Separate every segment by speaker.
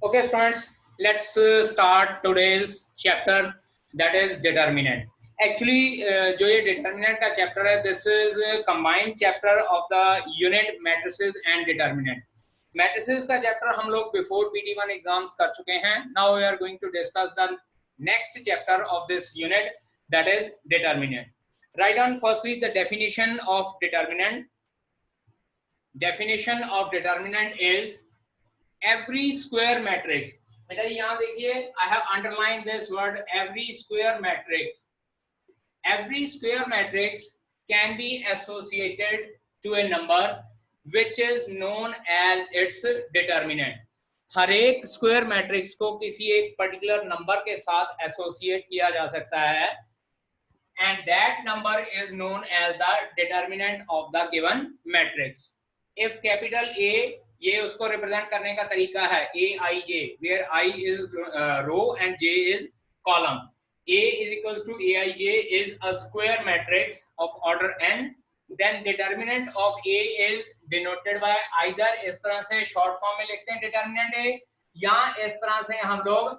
Speaker 1: Okay, students, let's start today's chapter, that is determinant. Actually, जो ये determinant का chapter है, this is a combined chapter of the unit matrices and determinant. Matrices का chapter हम लोग before PT1 exams कर चुके हैं. Now we are going to discuss the next chapter of this unit, that is determinant. Write down firstly the definition of determinant. Definition of determinant is every square matrix. बेटा यहाँ देखिए, I have underlined this word every square matrix. Every square matrix can be associated to a number which is known as its determinant. हर एक square matrix को किसी एक particular number के साथ associate किया जा सकता है, and that number is known as the determinant of the given matrix. If capital A, ये उसको रिप्रेजेंट करने का तरीका है aij, where I is row and j is column. A is equals to aij is a square matrix of order n. Then determinant of A is denoted by either इस तरह से short form में लिखते हैं determinant A, या इस तरह से हम लोग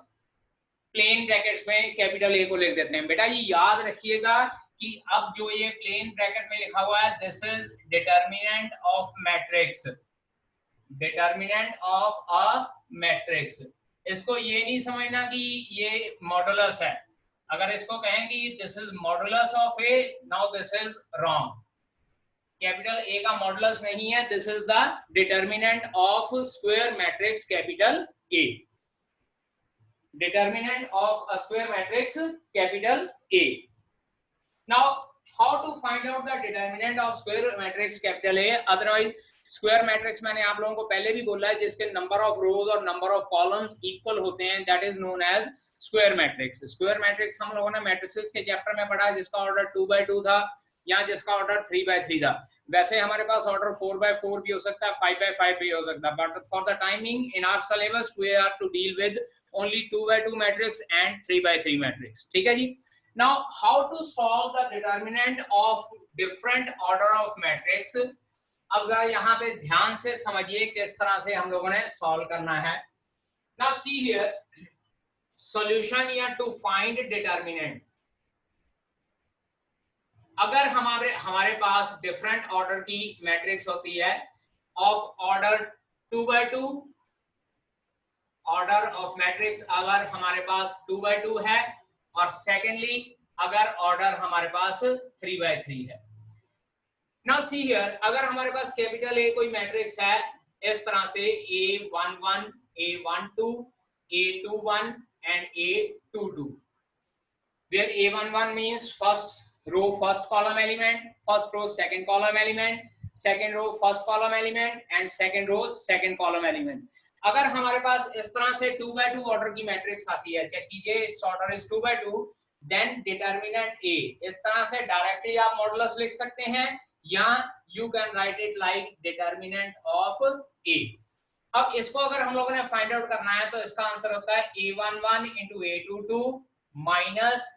Speaker 1: प्लेन ब्रैकेट्स में कैपिटल ए को लिख देते हैं. बेटा ये याद रखिएगा कि अब जो ये प्लेन ब्रैकेट में लिखा हुआ है, this is determinant of matrix. Determinant of a matrix. इसको ये नहीं समझना कि ये मॉडुलस है. अगर इसको कहें कि this is modulus of A, now this is wrong. Capital A का मॉडुलस नहीं है, this is the determinant of square matrix capital A. Determinant of a square matrix capital A. Now, how to find out the determinant of square matrix capital A? Otherwise, square matrix मैंने आप लोगों को पहले भी बोला है, जिसके number of rows और number of columns equal होते हैं, that is known as square matrix. Square matrix हम लोगों ने matrices के chapter में पढ़ा, जिसका order 2x2 था या जिसका order 3x3 था. वैसे हमारे पास order 4x4 भी हो सकता है, 5x5 भी हो सकता है, but for the timing in our syllabus we are to deal with only 2x2 matrix and 3x3 matrix. ठीक है जी. Now, how to solve the determinant of different order of matrix? अब जरा यहाँ पे ध्यान से समझिए किस तरह से हम लोगों ने सॉल्व करना है. Now see here, solution या to find determinant. अगर हमारे पास डिफरेंट ऑर्डर की मैट्रिक्स होती है of order 2x2, order of matrix अगर हमारे पास 2x2 है, और सेकेंडली अगर ऑर्डर हमारे पास 3x3 है. नाउ सी हियर, अगर हमारे पास कैपिटल ए कोई मैट्रिक्स है इस तरह से A11, A12, A21 and A22, where A11 means first row first column element, first row second column element, second row first column element and second row second column element. अगर हमारे पास इस तरह से 2x2 ऑर्डर की matrix आती है, check कीजिए its order is 2x2, then determinant A. इस तरह से डायरेक्टली आप मॉडुलस लिख सकते हैं, या you can write it like determinant of A. अब इसको अगर हम लोगों ने फाइंड आउट करना है तो इसका आंसर होता है A11 into A22 minus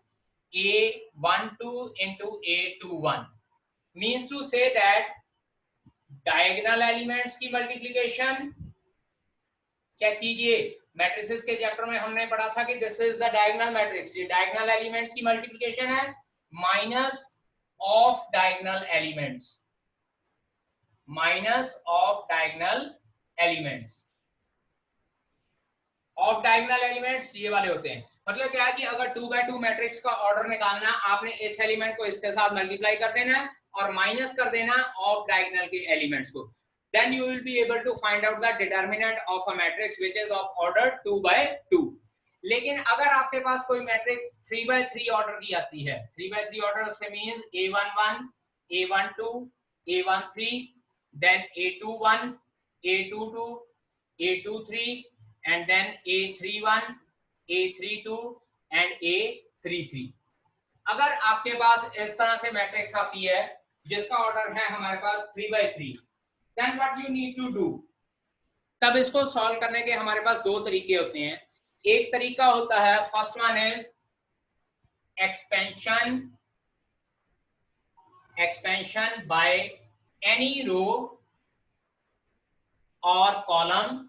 Speaker 1: A12 into A21. Means to say that diagonal elements की मल्टीप्लिकेशन, चेक कीजिए मैट्रिसेस के चैप्टर में हमने पढ़ा था कि this is the diagonal matrix. ये डायगोनल एलिमेंट्स की मल्टीप्लिकेशन है minus of diagonal elements, minus of diagonal elements. Of diagonal elements ये वाले होते हैं. मतलब क्या है कि अगर 2x2 मैट्रिक्स का ऑर्डर निकालना, आपने इस एलिमेंट को इसके साथ मल्टीप्लाई कर देना और माइनस कर देना ऑफ डायगोनल के एलिमेंट्स को. Then you will be able to find out the determinant of a matrix which is of order 2x2. लेकिन अगर आपके पास कोई मैट्रिक्स 3x3 ऑर्डर की आती है, 3x3 ऑर्डर से means A11, A12, A13, then A21, A22, A23 and then A31, A32 and A33. अगर आपके पास इस तरह से मैट्रिक्स आती है जिसका ऑर्डर है हमारे पास 3x3, then what you need to do? तब इसको सॉल्व करने के हमारे पास दो तरीके होते हैं. एक तरीका होता है, first one is expansion by any row और कॉलम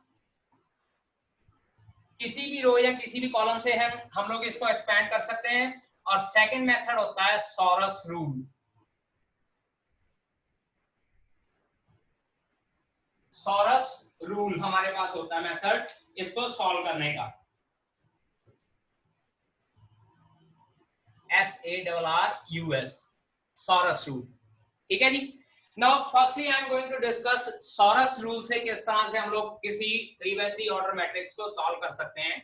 Speaker 1: किसी भी रो या किसी भी कॉलम से हम लोग इसको एक्सपैंड कर सकते हैं। और सेकंड मेथड होता है सॉरस रूल। सॉरस रूल हमारे पास होता है मेथड इसको सॉल्व करने का, SARRUS, सॉरस रूल। ठीक है जी। Now firstly I am going to discuss Sarrus rule से किस तरह से हम लोग किसी 3x3 ऑर्डर मैट्रिक्स को सॉल्व कर सकते हैं।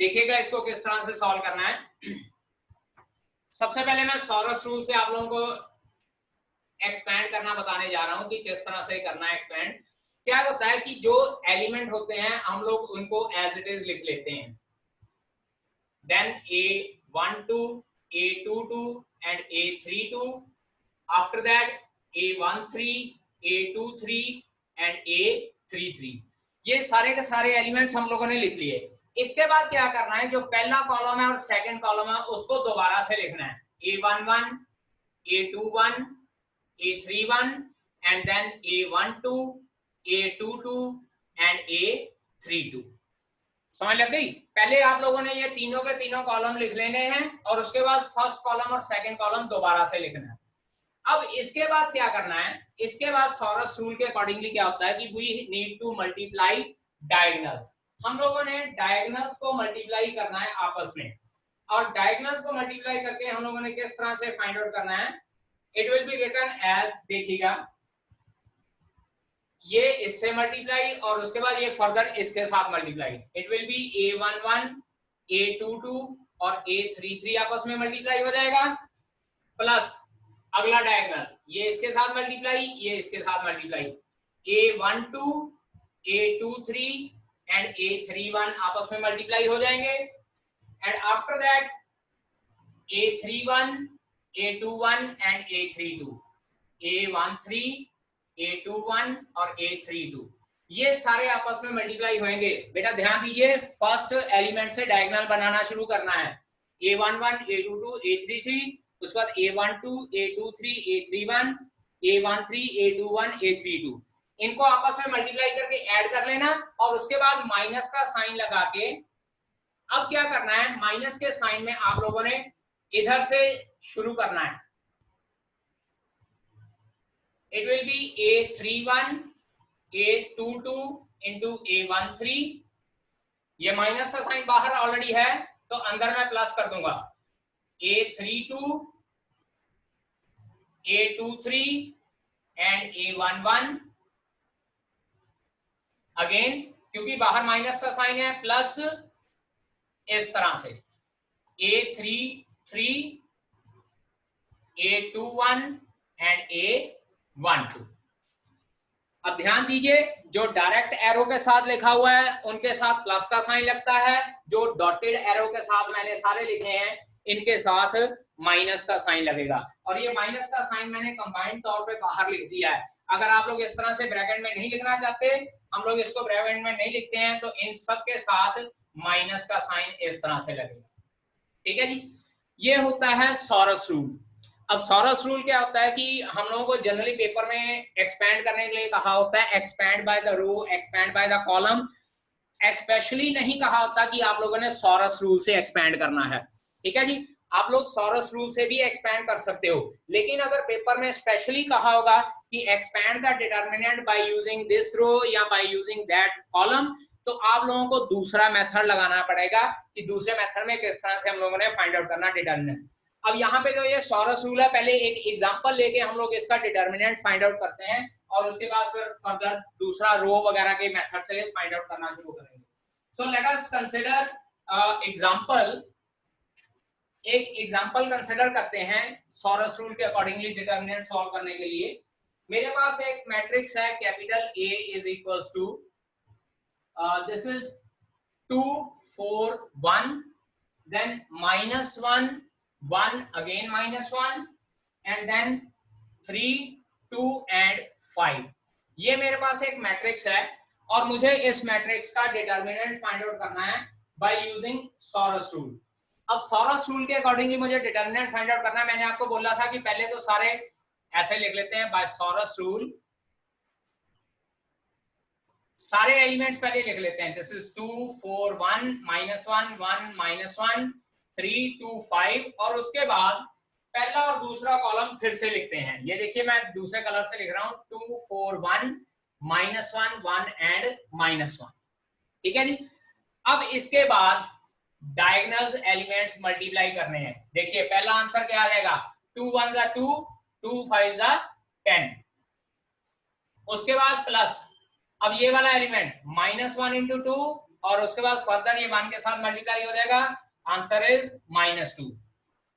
Speaker 1: देखिएगा इसको किस तरह से सॉल्व करना है। सबसे पहले मैं सॉरस रूल से आप लोगों को एक्सपैंड करना बताने जा रहा हूं कि किस तरह से करना है एक्सपैंड। क्या होता है कि जो एलिमेंट होते हैं हम लोग उनको एज इट इज लिख लेते हैं, then A12, A22 and A32, after that A13, A23 and A33। ये सारे के सारे एलिमेंट्स हम लोगों ने लिख लिए। इसके बाद क्या करना है, जो पहला कॉलम है और सेकंड कॉलम है उसको दोबारा से लिखना है, A11, A21, A31 and then A12, A22 and A32। समझ लग गई। पहले आप लोगों ने ये तीनों के तीनों कॉलम लिख लेने हैं और उसके बाद फर्स्ट कॉलम और सेकंड कॉलम दोबारा से लिखना है। अब इसके बाद क्या करना है, इसके बाद सॉरस रूल के अकॉर्डिंगली क्या होता है कि we need to multiply diagonals. हम लोगों ने डायगोनल्स को मल्टीप्लाई करना है आपस में, और डायगोनल्स को मल्टीप्लाई करके हम लोगों ने किस तरह से फाइंड आउट करना है, it will be written as, देखिएगा ये इससे मल्टीप्लाई और उसके बाद ये फर्दर इसके साथ multiply, it will B A11, A22 और A33 आपस में मल्टीप्लाई हो जाएगा, प्लस अगला डायगोनल ये इसके साथ मल्टीप्लाई, ये इसके साथ multiply, A12, A23 and A31 आपस में मल्टीप्लाई हो जाएंगे, and after that A31, A21 and A32, A13, A21 और A32 ये सारे आपस में मल्टीप्लाई होंगे। बेटा ध्यान दीजिए, फर्स्ट एलिमेंट से डायगोनल बनाना शुरू करना है, A11, A22, A33, उसके बाद A12, A23, A31, A13, A21, A32, इनको आपस में मल्टीप्लाई करके ऐड कर लेना और उसके बाद माइनस का साइन लगा के, अब क्या करना है, माइनस के साइन में आप लोगों ने इधर से शुरू करना है, it will be A31, A22 into A13, ये माइनस का साइन बाहर ऑलरेडी है तो अंदर मैं प्लस कर दूंगा, A32, A23 and A11, again क्योंकि बाहर माइनस का साइन है प्लस इस तरह से A33, A21 and A12। अब ध्यान दीजिए, जो डायरेक्ट एरो के साथ लिखा हुआ है उनके साथ प्लस का साइन लगता है, जो डॉटेड एरो के साथ मैंने सारे लिखे हैं इनके साथ माइनस का साइन लगेगा, और ये माइनस का साइन मैंने कंबाइंड तौर पे बाहर लिख दिया है। अगर आप लोग इस तरह से ब्रैकेट में नहीं लिखना चाहते, हम लोग इसको ब्रैकेट में नहीं लिखते हैं, तो इन सब के साथ माइनस का साइन इस तरह से लगेगा। ठीक है जी, ये होता है सॉरस रूल। अब सॉरस रूल क्या होता है कि हम लोगों को जनरली पेपर में एक्सपैंड करने के लिए कहा होता है expand by the row, expand by the column, specially नहीं कहा होता कि आप लोगों ने सॉरस रूल से एक्सपैंड करना है। ठीक है जी, आप लोग सॉरस रूल से भी एक्सपैंड कर सकते हो, लेकिन अगर पेपर में स्पेशली कहा होगा कि expand the determinant by using this row या बाय यूजिंग दैट कॉलम, तो आप लोगों को दूसरा मेथड लगाना पड़ेगा कि दूसरे मेथड में किस तरह से हम लोगों ने फाइंड आउट करना डिटर्मिनेंट। अब यहाँ पे जो ये सॉरस रूल है, पहले एक एग्जांपल लेके हम लोग इसका डिटर्मिनेंट फाइंड आउट करते हैं और उसके बाद फिर फर्दर दूसरा रो वगैरह के मेथड से फाइंड आउट करना शुरू करेंगे। So let us consider example, एक एग्जांपल कंसीडर करते हैं सॉरस रूल के अकॉर्डिंगली डिटर्मिनेंट सॉल्व करने के लिए। मेरे पास एक मैट्रिक्स है, capital A is equals to this is 2 4 1, then -1 1 again -1 and then 3 2 and 5। ये मेरे पास एक मैट्रिक्स है और मुझे इस मैट्रिक्स का डिटर्मिनेंट फाइंड आउट करना है बाय यूजिंग सॉरस रूल। अब सॉरस रूल के अकॉर्डिंगली मुझे डिटर्मिनेंट फाइंड आउट करना है। मैंने आपको बोला था कि पहले तो सारे ऐसे लिख लेते हैं बाय सॉरस रूल, सारे एलिमेंट्स पहले लिख लेते हैं। दिस इज 2 4 1 -1 1 -1 3 2 5 और उसके बाद पहला और दूसरा कॉलम फिर से लिखते हैं। ये देखिए मैं दूसरे कलर से लिख रहा हूं 2 4 1 -1 1 एंड -1। ठीक है जी। अब इसके बाद डायगोनल्स एलिमेंट्स मल्टीप्लाई करने हैं। देखिए पहला आंसर क्या आ जाएगा 2 1 जा 2 2 5 जा 10। उसके बाद प्लस अब ये वाला एलिमेंट -1 इंटू 2 और उसके बाद फर्दर ये 1 के साथ मल्टीप्लाई हो जाएगा। Answer is -2।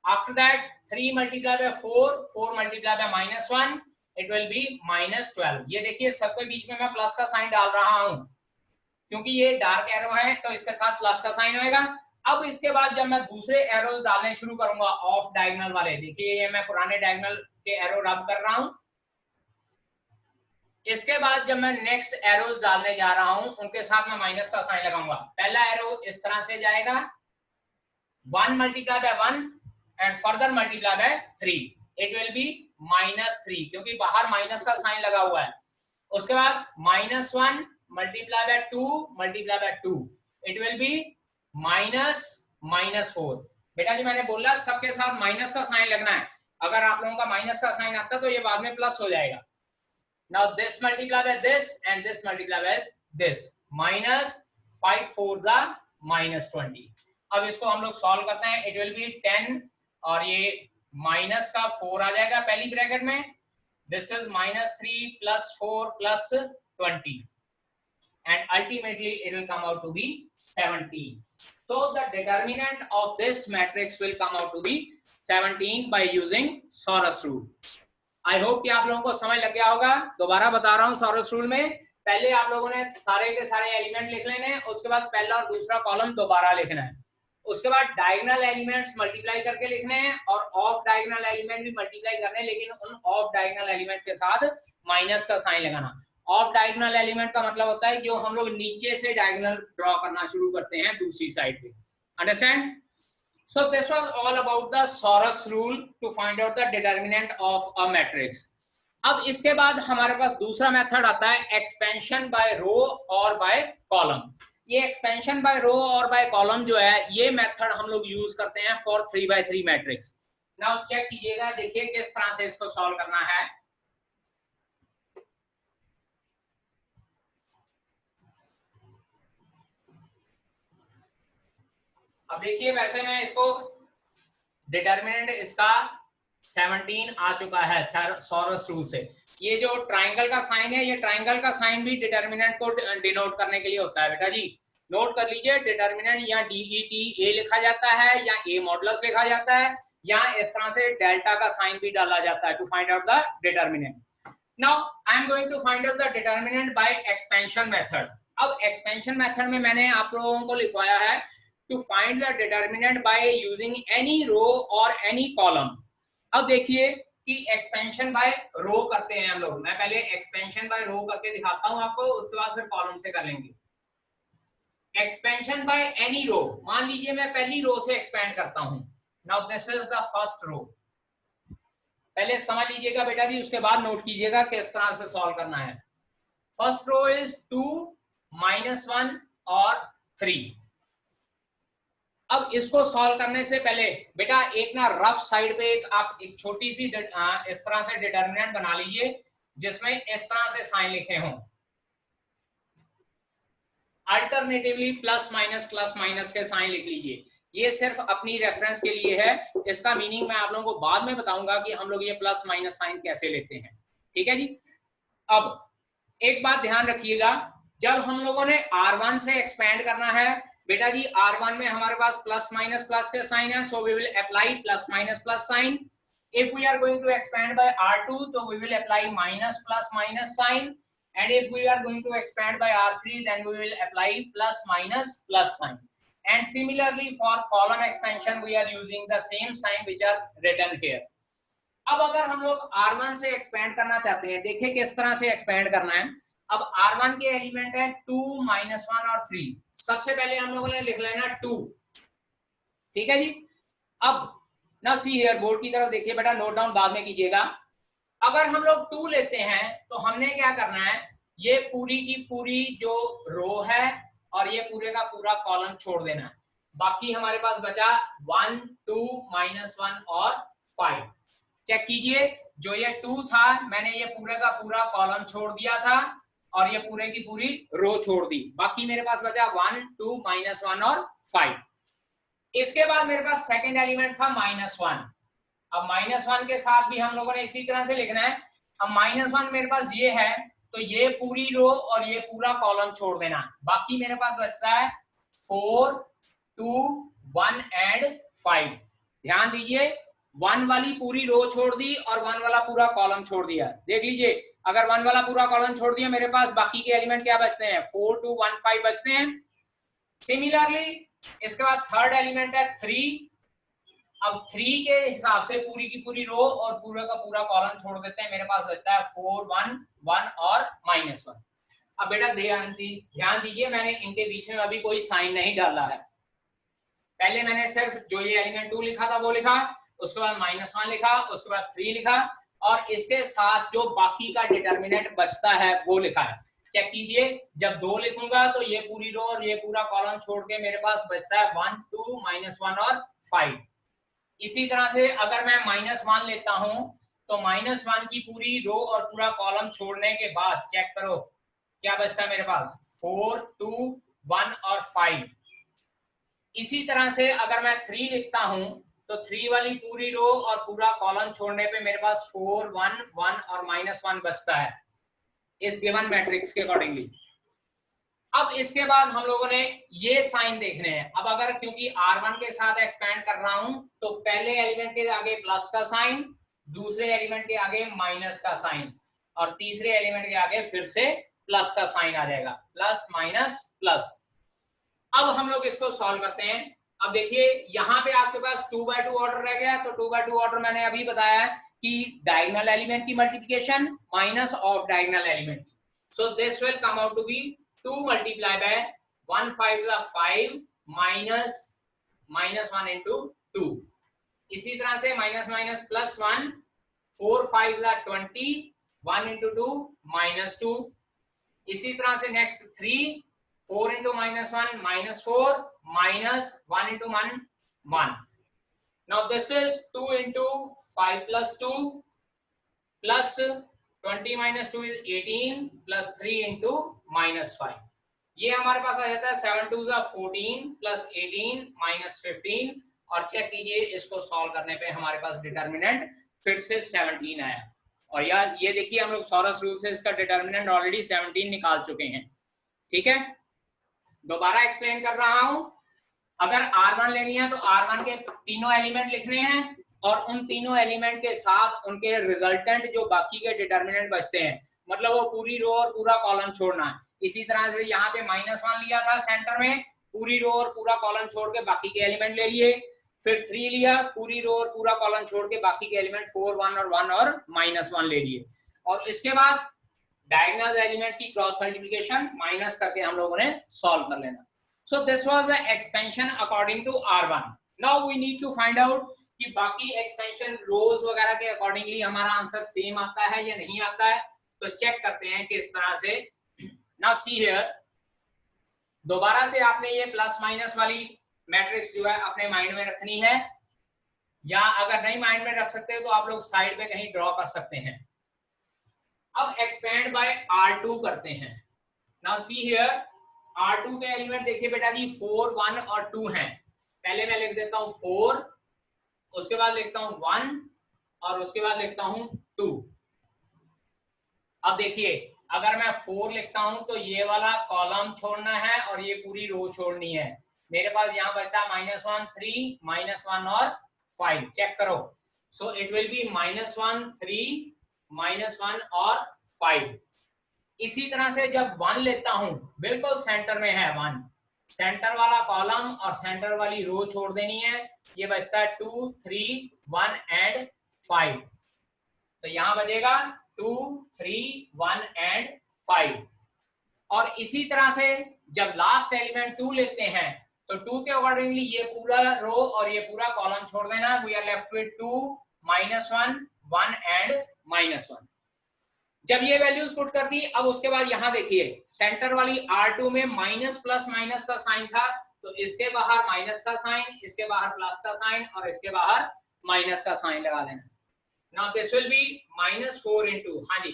Speaker 1: After that 3 multiply by 4 4 multiply bye -1 it will B -12। ये देखिए सबके बीच में मैं प्लस का साइन डाल रहा हूं क्योंकि ये डार्क एरो है तो इसके साथ प्लस का साइन होएगा। अब इसके बाद जब मैं दूसरे एरोज डालने शुरू करूंगा ऑफ डायगोनल वाले, देखिए ये मैं पुराने डायगोनल के एरो रब कर रहा हूं। इसके बाद जब मैं नेक्स्ट एरोज डालने जा रहा हूं उनके साथ मैं माइनस का साइन लगाऊंगा। पहला एरो इस तरह से जाएगा 1 multiply by 1 and further multiply by 3 it will B -3 क्योंकि बाहर माइनस का साइन लगा हुआ है। उसके बाद -1 multiply by 2 multiply by 2 it will B -4। बेटा जी मैंने बोला सबके साथ माइनस का साइन लगना है। अगर आप लोगों का माइनस का साइन आता तो ये बाद में प्लस हो जाएगा। Now this multiply by this and this multiply by this -5 4 -20। अब इसको हम लोग सॉल्व करते हैं। इट विल बी 10 और ये माइनस का 4 आ जाएगा पहली ब्रैकेट में। This is -3 + 4 + 20 and ultimately it will come out to be 17. So the determinant of this matrix will come out to be 17 by using Saurus rule. I hope कि आप लोगों को समझ लग गया होगा। दोबारा बता रहा हूँ सॉरस रूल में पहले आप लोगों ने सारे के सारे एलिमेंट लिख लेने हैं। उसके बाद पहला और दूसरा कॉलम दोबारा लिखना है। उसके बाद डायगोनल एलिमेंट्स मल्टीप्लाई करके लिखने हैं और ऑफ डायगोनल एलिमेंट भी मल्टीप्लाई करने हैं, लेकिन उन ऑफ डायगोनल एलिमेंट के साथ माइनस का साइन लगाना। ऑफ डायगोनल एलिमेंट का मतलब होता है जो हम लोग नीचे से डायगोनल ड्रॉ करना शुरू करते हैं दूसरी साइड पे। Understand? So this was all about the Saurus rule to find out the determinant of a matrix. अब इसके बाद हमारे पास दूसरा मेथड आता है एक्सपेंशन बाय रो और बाय कॉलम। ये एक्सपेंशन बाय रो और बाय कॉलम जो है ये मेथड हम लोग यूज करते हैं for 3x3 matrix. Now check कीजिएगा, देखिए किस तरह से इसको सॉल्व करना है। अब देखिए वैसे मैं इसको डिटर्मिनेंट इसका 17 आ चुका है सॉरस रूल से। ये जो ट्राइंगल का साइन है, ये ट्राइंगल का साइन भी डिटर्मिनेंट को डिनोट करने के लिए होता है। बेटा जी नोट कर लीजिए, डिटर्मिनेंट या DETA लिखा जाता है या A मॉडुलस लिखा जाता है या इस तरह से डेल्टा का साइन भी डाला जाता है to find out the determinant. Now I am going to find out the determinant by expansion method. अब एक्सपेंशन मेथड में मैंने आप लोगों को लिखवाया है to find the determinant by using any row or any column। अब देखिए कि एक्सपेंशन बाय रो करते हैं हम लोग। मैं पहले एक्सपेंशन बाय रो करके दिखाता हूं आपको, उसके बाद फिर कॉलम से कर लेंगे। एक्सपेंशन बाय एनी रो, मान लीजिए मैं पहली रो से एक्सपेंड करता हूं। Now this is the first row. पहले समझ लीजिएगा बेटा जी, उसके बाद नोट कीजिएगा किस तरह से सॉल्व करना है। फर्स्ट रो इज 2 -1 और 3। अब इसको सॉल्व करने से पहले बेटा एक ना रफ साइड पे आप एक छोटी सी इस तरह से डिटर्मिनेंट बना लीजिए जिसमें इस तरह से साइन लिखे हों। अल्टरनेटिवली प्लस माइनस के साइन लिख लीजिए। ये सिर्फ अपनी रेफरेंस के लिए है, इसका मीनिंग मैं आप लोगों को बाद में बताऊंगा कि हम लोग ये प्लस माइनस साइन कैसे लेते हैं। ठीक है जी। अब एक बात ध्यान रखिएगा, जब हम लोगों ने R1 से एक्सपेंड करना है बेटा जी, R1 में हमारे पास प्लस माइनस प्लस के साइन है, so we will apply plus minus plus sign. If we are going to expand by R2 तो we will apply minus plus minus sign, and if we are going to expand by R3 then we will apply plus minus plus sign. And similarly for column expansion we are using the same sign which are written here. अब अगर हम लोग R1 से expand करना चाहते हैं, देखिए किस तरह से एक्सपेंड करना है। अब R1 के एलिमेंट है 2 -1 और 3। सबसे पहले हम लोगों ने लिख लेना 2। ठीक है जी। अब ना सी हियर, बोर्ड की तरफ देखिए बेटा, नोट डाउन बाद में कीजिएगा। अगर हम लोग 2 लेते हैं तो हमने क्या करना है, ये पूरी की पूरी जो रो है और ये पूरे का पूरा कॉलम छोड़ देना है। बाकी हमारे पास बचा 1 2 -1 और 5। चेक कीजिए, जो ये 2 था मैंने ये पूरे का पूरा कॉलम छोड़ दिया था और ये पूरे की पूरी रो छोड़ दी। बाकी मेरे पास बचा 1 2 -1 और 5। इसके बाद मेरे पास सेकंड एलिमेंट था -1। अब -1 के साथ भी हम लोगों ने इसी तरह से लिखना है। अब -1 मेरे पास ये है तो ये पूरी रो और ये पूरा कॉलम छोड़ देना। बाकी मेरे पास बचता है 4 2 1 एंड 5। ध्यान दीजिए, 1 वाली पूरी रो छोड़ दी और 1 वाला पूरा कॉलम छोड़ दिया। देख लीजिए, अगर 1 वाला पूरा कॉलम छोड़ दिया मेरे पास बाकी के एलिमेंट क्या बचते हैं, 4 2 1 5 बचते हैं। सिमिलरली इसके बाद थर्ड एलिमेंट है 3। अब 3 के हिसाब से पूरी की पूरी रो और पूरा का पूरा कॉलम छोड़ देते हैं। मेरे पास बचता है 4 1 1 और -1। अब बेटा ध्यान दीजिए, मैंने इनके बीच में अभी कोई साइन नहीं डाला है। पहले मैंने सिर्फ जो ये एलिमेंट 2 लिखा था वो लिखा, उसके बाद -1 लिखा, उसके बाद 3 लिखा और इसके साथ जो बाकी का डिटर्मिनेंट बचता है वो लिखा है। चेक कीजिए, जब 2 लिखूंगा तो ये पूरी रो और ये पूरा कॉलम छोड़ के मेरे पास बचता है 1 2 -1 और 5। इसी तरह से अगर मैं -1 लेता हूं तो -1 की पूरी रो और पूरा कॉलम छोड़ने के बाद चेक करो क्या बचता है मेरे पास, 4 2 1 और 5। इसी तरह से अगर मैं 3 लिखता हूं तो 3 वाली पूरी रो और पूरा कॉलम छोड़ने पे मेरे पास 4 1 1 और -1 बचता है इस गिवन मैट्रिक्स के अकॉर्डिंगली। अब इसके बाद हम लोगों ने ये साइन देखने हैं। अब अगर क्योंकि R1 के साथ एक्सपेंड कर रहा हूं तो पहले एलिमेंट के आगे प्लस का साइन, दूसरे एलिमेंट के आगे माइनस का साइन और तीसरे एलिमेंट के आगे फिर से प्लस का साइन आ जाएगा, प्लस माइनस प्लस। अब हम लोग इसको सॉल्व करते हैं। अब देखिए यहाँ पे आपके पास 2/2 ऑर्डर रह गया, तो 2/2 ऑर्डर मैंने अभी बताया कि डायगोनल एलिमेंट की multiplication minus of diagonal element. So this will come out to be 2 multiply by 1 5 is 5 minus -1 into 2। इसी तरह से minus minus plus 1, 4 5 is 20, 1 into 2 -2। इसी तरह से next 3, 4 into -1 -4 minus 1 into 1 1। Now this is 2 into 5 plus 2 plus 20 minus 2 is 18 plus 3 into -5। ये हमारे पास आ जाता है 7 2 14 plus 18 minus 15। और चेक कीजिए, इसको सॉल्व करने पे हमारे पास डिटर्मिनेंट फिर से 17 आया। और यार ये देखिए, हम लोग सॉरस रूल से इसका डिटर्मिनेंट ऑलरेडी 17 निकाल चुके हैं। ठीक है, दोबारा एक्सप्लेन कर रहा हूं। अगर R1 लेनी है तो R1 के तीनों एलिमेंट लिखने हैं और उन तीनों एलिमेंट के साथ उनके रिजल्टेंट जो बाकी के डिटर्मिनेंट बचते हैं, मतलब वो पूरी रो और पूरा कॉलम छोड़ना है। इसी तरह से यहाँ पे -1 लिया था सेंटर में, पूरी रो और पूरा कॉलम छोड़ के बाकी के एलिमेंट ले लिए। फिर 3 लिया, पूरी रो और पूरा कॉलम छोड़ के बाकी के एलिमेंट 4 1 और 1 और -1 ले लिए। और इसके बाद डायगोनल एलिमेंट की क्रॉस मल्टीप्लिकेशन माइनस करके हम लोगों ने सॉल्व कर लेना। So this was the expansion according to R1. Now we need to find out कि बाकी एक्सपेंशन रोज वगैरह के अकॉर्डिंगली हमारा आंसर सेम आता है या नहीं आता है। तो चेक करते हैं किस तरह से। Now see here, दोबारा से आपने ये प्लस माइनस वाली मैट्रिक्स जो है अपने माइंड में रखनी है, या अगर नहीं माइंड में रख सकते तो आप लोग साइड पे कहीं ड्रॉ कर सकते हैं। अब एक्सपेंड बाय R2 करते हैं। Now see here, R2 के एलिमेंट देखिए बेटा जी 4 1 और 2 हैं। पहले मैं लिख देता हूं 4, उसके बाद लिखता हूं 1 और उसके बाद लिखता हूं 2। अब देखिए, अगर मैं 4 लिखता हूं तो ये वाला कॉलम छोड़ना है और ये पूरी रो छोड़नी है। मेरे पास यहाँ बचता है -1 3 -1 और 5। चेक करो, सो इट विल बी -1 3 -1 और 5। इसी तरह से जब 1 लेता हूं, बिल्कुल सेंटर में है 1, सेंटर वाला कॉलम और सेंटर वाली रो छोड़ देनी है। ये बचता है 2 3 1 एंड 5। तो यहां बचेगा 2 3 1 एंड 5। और इसी तरह से जब लास्ट एलिमेंट 2 लेते हैं तो 2 के अकॉर्डिंगली ये पूरा रो और ये पूरा कॉलम छोड़ देना। We are left with 2 -1 1 and -1। जब ये वैल्यूज पुट कर दी, अब उसके बाद यहां देखिए सेंटर वाली R2 में माइनस प्लस माइनस का साइन था, तो इसके बाहर माइनस का साइन, इसके बाहर प्लस का साइन और इसके बाहर माइनस का साइन लगा लेना। Now this will B -4 into, हाँ जी,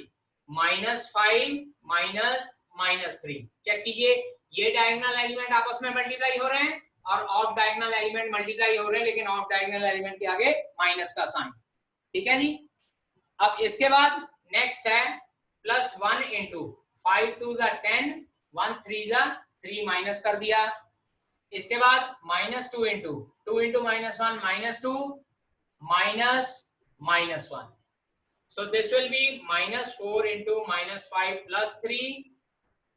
Speaker 1: -5 माइनस -3। चेक कीजिए, ये डायगोनल एलिमेंट आपस में मल्टीप्लाई हो रहे हैं और ऑफ डायगोनल एलिमेंट मल्टीप्लाई हो रहे हैं, लेकिन ऑफ डायगोनल एलिमेंट के आगे माइनस का साइन। ठीक है जी। अब इसके बाद नेक्स्ट है +1 इंटू 5 2 10, 1 3 3 माइनस कर दिया। इसके बाद -2 into 2 into -1 -2 -1। So this will be -4 into -5 plus 3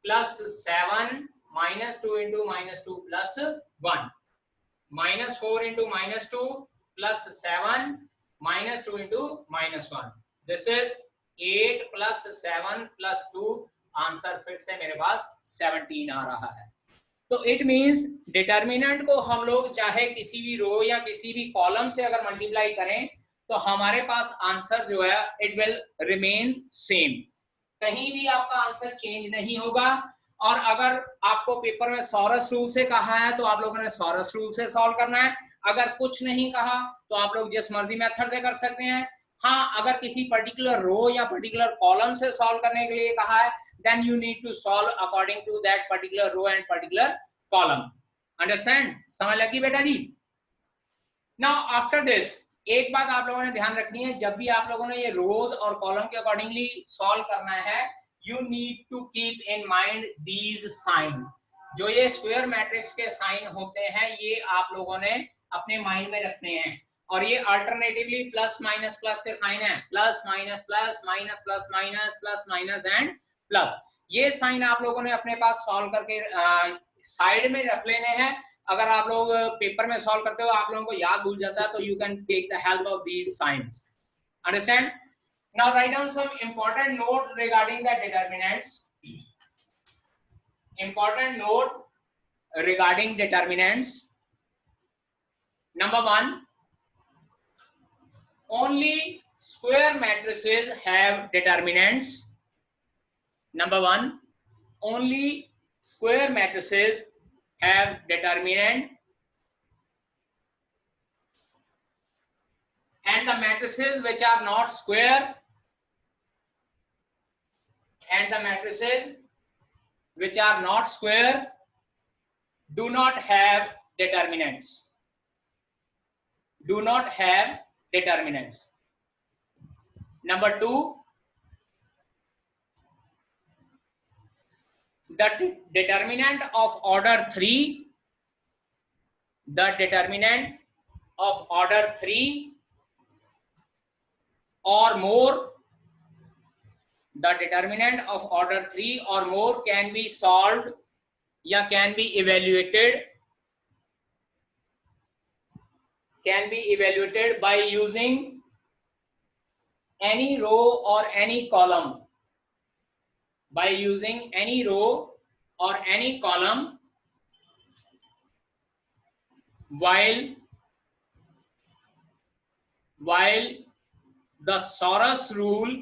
Speaker 1: plus 7 -2 into -2 plus 1, -4 into -2 plus 7 -2 into -1. This is 8 plus 7 plus 2, answer फिर से मेरे पास 17 आ रहा है। तो इट मींस डिटर्मिनेंट को हम लोग चाहे किसी भी रो या किसी भी कॉलम से अगर मल्टीप्लाई करें तो हमारे पास आंसर जो है इट विल रिमेन सेम, कहीं भी आपका आंसर चेंज नहीं होगा। और अगर आपको पेपर में सॉरस रूल से कहा है तो आप लोगों ने सॉरस रूल से सॉल्व करना है, अगर कुछ नहीं कहा तो आप लोग जिस मर्जी मेथड से कर सकते हैं। हाँ, अगर किसी पर्टिकुलर रो या पर्टिकुलर कॉलम से सॉल्व करने के लिए कहा है then you need to solve according to that particular row and particular column. Understand? समझ लगी बेटा जी? Now after this, एक बात आप लोगों ने ध्यान रखनी है, जब भी आप लोगों ने ये रोज और कॉलम के अकॉर्डिंगली सॉल्व करना है, you need to keep in mind these sign. जो ये स्क्वायर मैट्रिक्स के साइन होते हैं ये आप लोगों ने अपने माइंड में रखने हैं, और ये अल्टरनेटिवली प्लस माइनस प्लस के साइन है, plus minus plus minus plus minus plus minus and plus. ये साइन आप लोगों ने अपने पास सॉल्व करके साइड में रख लेने हैं। अगर आप लोग पेपर में सॉल्व करते हो आप लोगों को याद भूल जाता है, तो you can take the help of these signs. Understand? Now write down some important notes regarding the determinants. Important note regarding determinants. Number 1, only square matrices have determinants. Number 1, only square matrices have determinant, and the matrices which are not square, and the matrices which are not square do not have determinants. Do not have determinants. Number 2, the determinant of order 3, the determinant of order 3 or more, the determinant of order 3 or more can be solved या can be evaluated by using any row or any column, by using any row or any column while the Sorus rule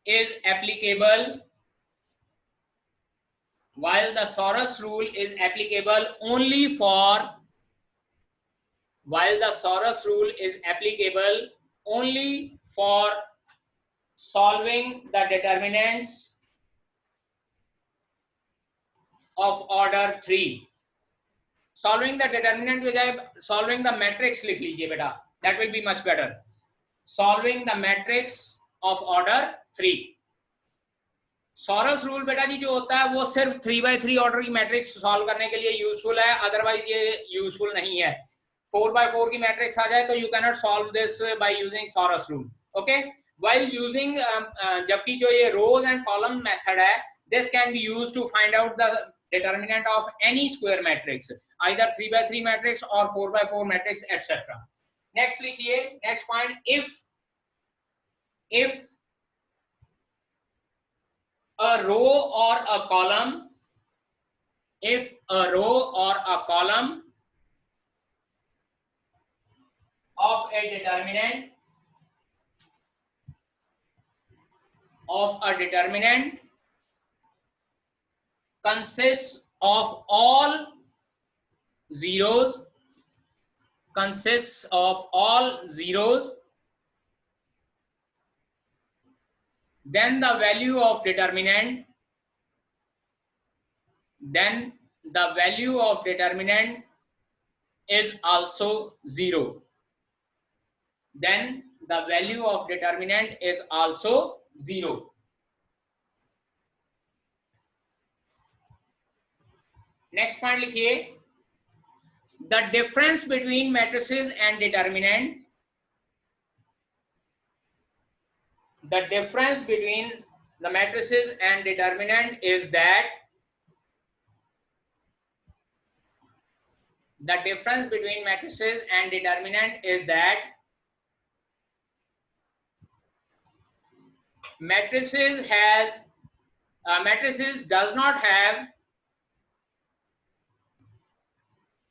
Speaker 1: is applicable, while the Sorus rule is applicable only for, while the Sorus rule is applicable only for solving the determinants of order 3. Solving the determinant बजाय solving the matrix लिख लीजिए बेटा, that will be much better. Solving the matrix of order 3. Sorus rule बेटा जी जो होता है वो सिर्फ 3x3 ऑर्डर की मैट्रिक्स सॉल्व करने के लिए यूजफुल है, अदरवाइज ये यूजफुल नहीं है। 4x4 की मैट्रिक्स आ जाए तो you can not solve this by using Sarrus rule. Okay, while using, जबकि जो ये रोज एंड कॉलम मेथड है, this can be used to find out the determinant of any square matrix, either 3x3 matrix or 4x4 matrix, etc. Next लिखिए, next point, if a row or a column, if a row or a column of a determinant of a determinant consists of all zeros, then the value of determinant is also zero. Then the value of determinant is also zero. Next point लिखिए, the difference between matrices and determinant, the difference between the matrices and determinant is that, the difference between matrices and determinant is that matrices does not have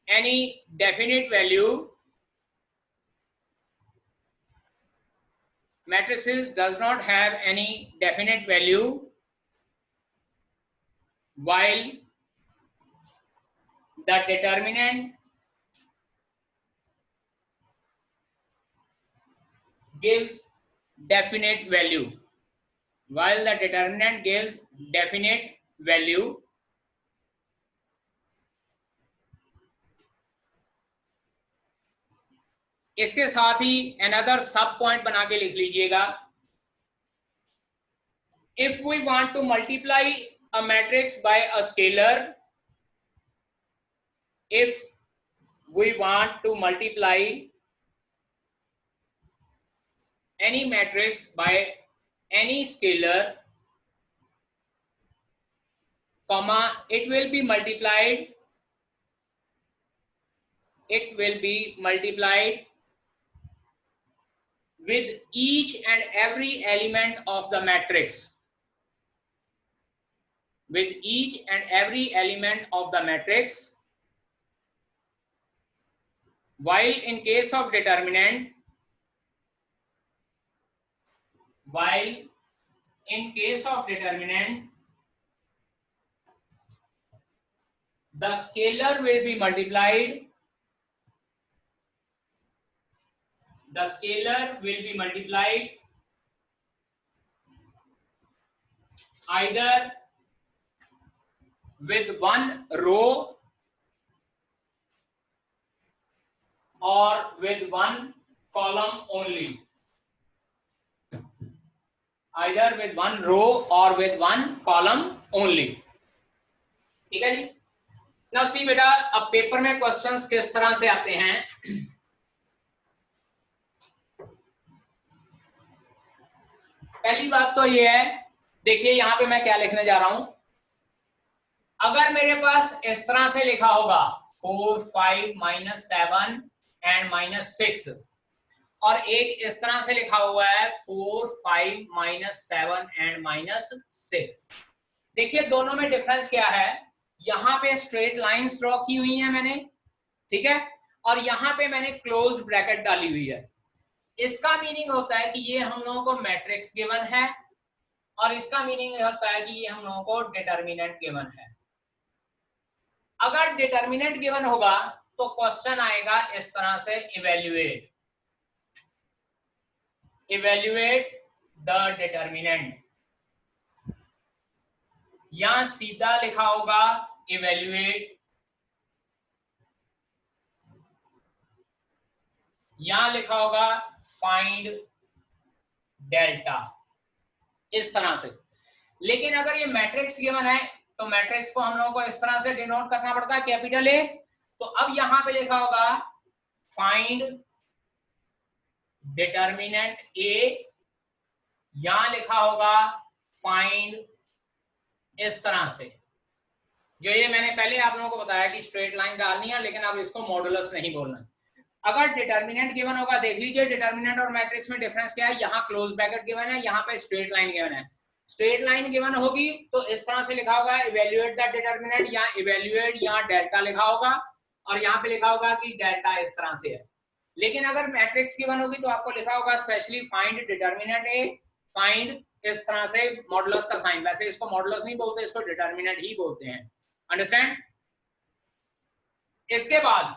Speaker 1: any definite value. Matrices does not have any definite value, while the determinant gives definite value. While the determinant gives definite value. इसके साथ ही another सब point बना के लिख लीजिएगा, if we want to multiply a matrix by a scalar, if we want to multiply any matrix by any scalar, comma, it will be multiplied with each and every element of the matrix, with each and every element of the matrix, while in case of determinant, the scalar will be multiplied either with one row or with one column only. Either with one row or with one column only. ठीक है जी। Now see बेटा, अब paper में questions किस तरह से आते हैं। पहली बात तो ये है, देखिए यहां पे मैं क्या लिखने जा रहा हूं। अगर मेरे पास इस तरह से लिखा होगा 4, 5, -7 एंड -6, और एक इस तरह से लिखा हुआ है 4, 5, -7 एंड -6, देखिए दोनों में डिफरेंस क्या है। यहां पे स्ट्रेट लाइंस ड्रॉ की हुई है मैंने, ठीक है, और यहां पे मैंने क्लोज्ड ब्रैकेट डाली हुई है। इसका मीनिंग होता है कि ये हम लोगों को मैट्रिक्स गिवन है, और इसका मीनिंग होता है कि ये हम लोगों को डिटर्मिनेंट गिवन है। अगर डिटर्मिनेंट गिवन होगा तो क्वेश्चन आएगा इस तरह से, इवेल्युएट द डिटर्मिनेंट, या सीधा लिखा होगा इवेल्युएट, यहां लिखा होगा फाइंड डेल्टा, इस तरह से। लेकिन अगर ये मैट्रिक्स गिवन है तो मैट्रिक्स को हम लोगों को इस तरह से डिनोट करना पड़ता है, कैपिटल ए। तो अब यहां पे लिखा होगा फाइंड डिटर्मिनेंट ए, यहां लिखा होगा फाइंड, इस तरह से। जो ये मैंने पहले आप लोगों को बताया कि स्ट्रेट लाइन डालनी है, लेकिन अब इसको मॉडुलस नहीं बोलना। अगर डिटर्मिनेंट गिवन होगा, देख लीजिए डिटर्मिनेंट और मैट्रिक्स में डिफरेंस क्या है। यहाँ क्लोज ब्रैकेट गिवन है, यहाँ पे स्ट्रेट लाइन गिवन है। स्ट्रेट लाइन गिवन होगी तो इस तरह से लिखा होगा इवेल्युएट द डिटर्मिनेंट, या इवेल्युएट, यहाँ डेल्टा लिखा होगा, और यहाँ पे लिखा होगा कि डेल्टा इस तरह से है। लेकिन अगर मैट्रिक्स गिवन होगी तो आपको लिखा होगा स्पेशली फाइंड डिटर्मिनेंट ए, फाइंड इस तरह से मॉडुलस का साइन, वैसे इसको मॉडुलस नहीं बोलते, इसको डिटर्मिनेंट ही बोलते हैं। अंडरस्टैंड? इसके बाद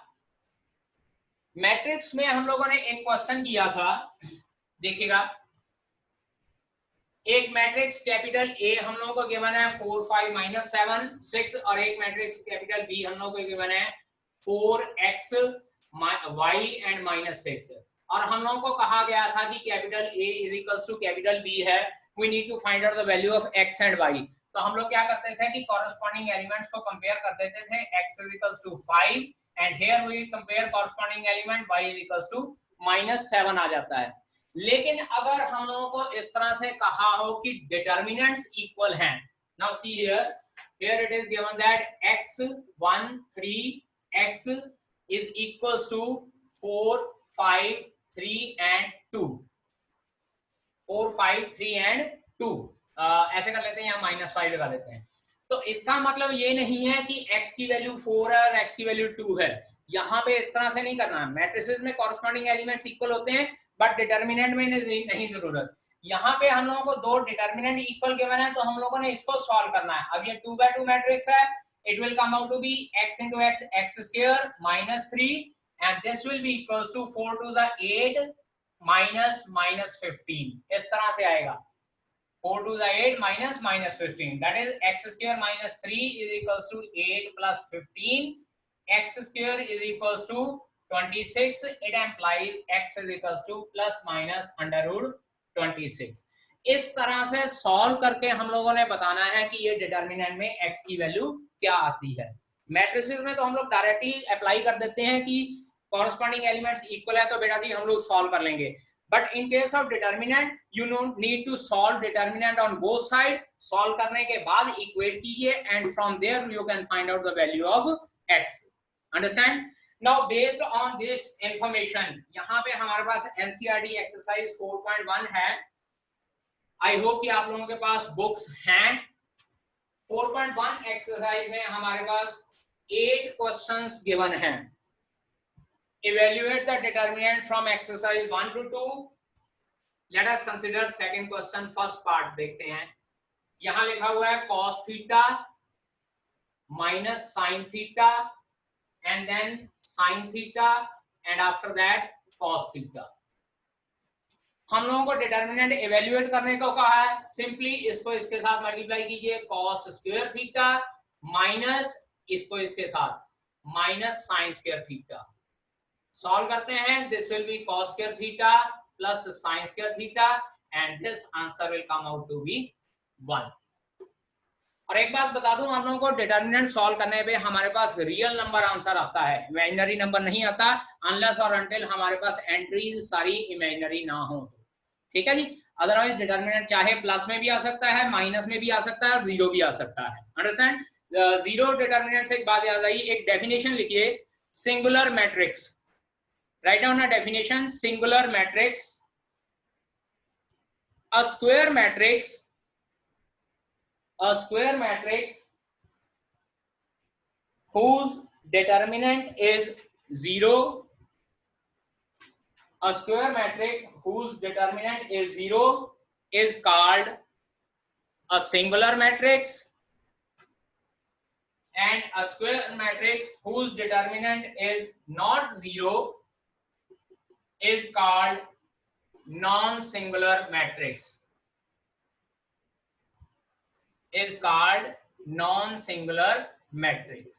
Speaker 1: मैट्रिक्स में हम लोगों ने एक क्वेश्चन किया था, देखिएगा, एक मैट्रिक्स कैपिटल ए हम लोगों को गिवन है 4 5 माइनस 7 6, और एक मैट्रिक्स कैपिटल बी हम लोगों को गिवन है 4x y एंड माइनस 6, और हम लोगों को कहा गया था कि capital A is equals to capital B है, we need to find out the value of x and y। तो हम लोग क्या करते थे कि कॉरेस्पॉन्डिंग एलिमेंट्स को कंपेयर कर देते थे, x is equals to 5 and here we compare corresponding element y is equals to minus 7 आ जाता है। लेकिन अगर हम लोगों को इस तरह से कहा हो कि डिटर्मिनेंट्स इक्वल हैं, now see here it is given that x 1 3 x is equals to 4 5 3 and 2, 4 5 3 and 2, ऐसे कर लेते हैं, यहाँ -5 लगा लेते हैं। तो इसका मतलब ये नहीं है कि x की वैल्यू 4 है और x की वैल्यू 2 है, यहाँ पे इस तरह से नहीं करना है। मैट्रिसेस में कॉरेस्पॉन्डिंग एलिमेंट्स इक्वल होते हैं, बट डिटर्मिनेंट में नहीं जरूरत। यहाँ पे हम लोगों को दो डिटर्मिनेंट इक्वल गिवन है, तो हम लोगों ने इसको सॉल्व करना है। अब ये 2/2 मैट्रिक्स है, it will come out to be x into x, x square minus 3, and this will be equals to 4 to the 8 minus 15, इस तरह से आएगा, 4 to the 8 minus 15, that is x square minus 3 is equals to 8 plus 15, x square is equals to 26, it implies x is equals to plus minus under root 26। इस तरह से solve करके हम लोगों ने बताना है कि ये डिटर्मिनेंट में x की वैल्यू क्या आती है। मैट्रिसेस में तो हम लोग डायरेक्टली अप्लाई कर देते हैं कि कॉरेस्पॉन्डिंग एलिमेंट्स इक्वल है, तो बेटा जी हम लोग सॉल्व कर लेंगे, but in case of determinant you need to solve determinant on both side. Solve करने के बाद इक्वेट कीजिए and from there you can find out the value of x। Understand? Now based on this information, यहाँ पे हमारे पास NCERT exercise 4.1 है। I hope कि आप लोगों के पास बुक्स हैं। 4.1 एक्सरसाइज में हमारे पास 8 क्वेश्चंस गिवन हैं। Evaluate the determinant from exercise 1 to 2। Let us consider second question. First part देखते हैं। यहां लिखा हुआ है cos theta minus sin theta and then sin theta and after that cos theta. हम लोगों को डिटर्मिनेंट इवैल्यूएट करने को कहा है। सिंपली इसको इसके साथ मल्टीप्लाई कीजिए, cos स्क्वायर थीटा माइनस इसको इसके साथ minus sin square theta. Solve करते हैं, this will be cos square theta plus sin square theta and this answer will come out to be 1। और एक बात बता दूं आप लोगों को, डिटर्मिनेंट सॉल्व करने पे हमारे पास रियल नंबर आंसर आता है, इमेजिनरी नंबर नहीं आता, अनलेस और अंटिल हमारे पास एंट्रीज सारी इमेजिनरी ना हो। ठीक है जी? अदरवाइज डिटर्मिनेंट चाहे प्लस में भी आ सकता है, माइनस में भी आ सकता है और जीरो भी आ सकता है। अंडरस्टैंड? जीरो डिटर्मिनेंट से एक बात याद आई, एक डेफिनेशन लिखिए, singular matrix. Write down a definition, singular matrix, a square matrix, a square matrix whose determinant is 0, a square matrix whose determinant is 0 is called a singular matrix, and a square matrix whose determinant is not 0 is called non-singular matrix, is called non-singular matrix।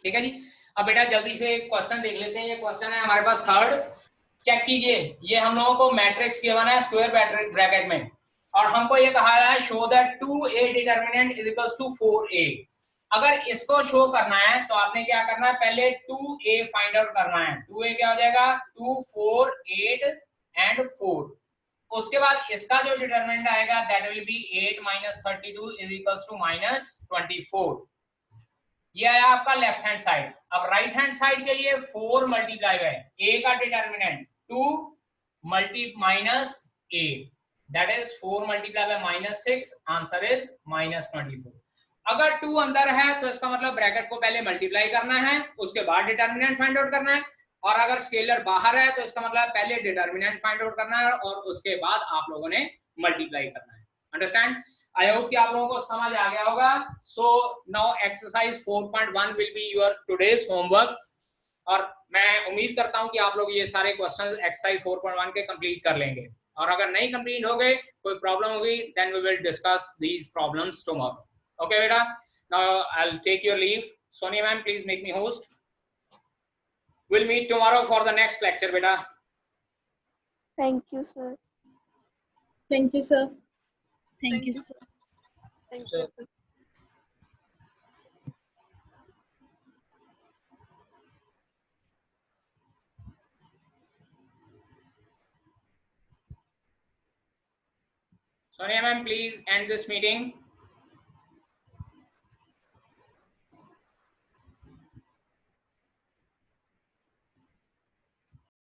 Speaker 1: ठीक है जी? अब बेटा जल्दी से question देख लेते हैं। ये क्वेश्चन है हमारे पास थर्ड, चेक कीजिए। ये हम लोगों को मैट्रिक्स गिवन है स्क्वायर ब्रैकेट में, और हमको ये कहा है show that 2a determinant is equals to 4a। अगर इसको शो करना है तो आपने क्या करना है, पहले 2a फाइंड आउट करना है। 2a क्या हो जाएगा, 2 4 8 एंड 4। उसके बाद इसका जो डिटरमिनेंट आएगा that will be 8 minus 32 is equals to minus 24। ये आया आपका लेफ्ट हैंड साइड। अब राइट हैंड साइड के लिए 4 मल्टीप्लाई है a का determinant 2 multi minus a, that is 4 multiply by minus 6, answer is minus 24। अगर 2 अंदर है तो इसका मतलब ब्रैकेट को पहले मल्टीप्लाई करना है, उसके बाद डिटरमिनेंट फाइंड आउट करना है, और अगर स्केलर बाहर है तो इसका मतलब पहले डिटरमिनेंट फाइंड आउट करना है और उसके बाद आप लोगों ने मल्टीप्लाई करना है। अंडरस्टैंड? आई होप कि आप लोगों को समझ आ गया होगा। So now exercise 4.1 will be your today's homework, और मैं उम्मीद करता हूं कि आप लोग ये सारे क्वेश्चंस एक्सरसाइज 4.1 के कंप्लीट कर लेंगे, और अगर नहीं कंप्लीट हो गए, कोई प्रॉब्लम होगी, then we will discuss these problems tomorrow. Okay बेटा, now I will take your leave. Sonia ma'am, please make me host. We'll meet tomorrow for the next lecture, beta.
Speaker 2: Thank you, sir.
Speaker 3: Thank you, sir. Thank you, sir.
Speaker 2: Thank
Speaker 1: So-
Speaker 2: you, sir.
Speaker 1: Sonia ma'am, please end this meeting.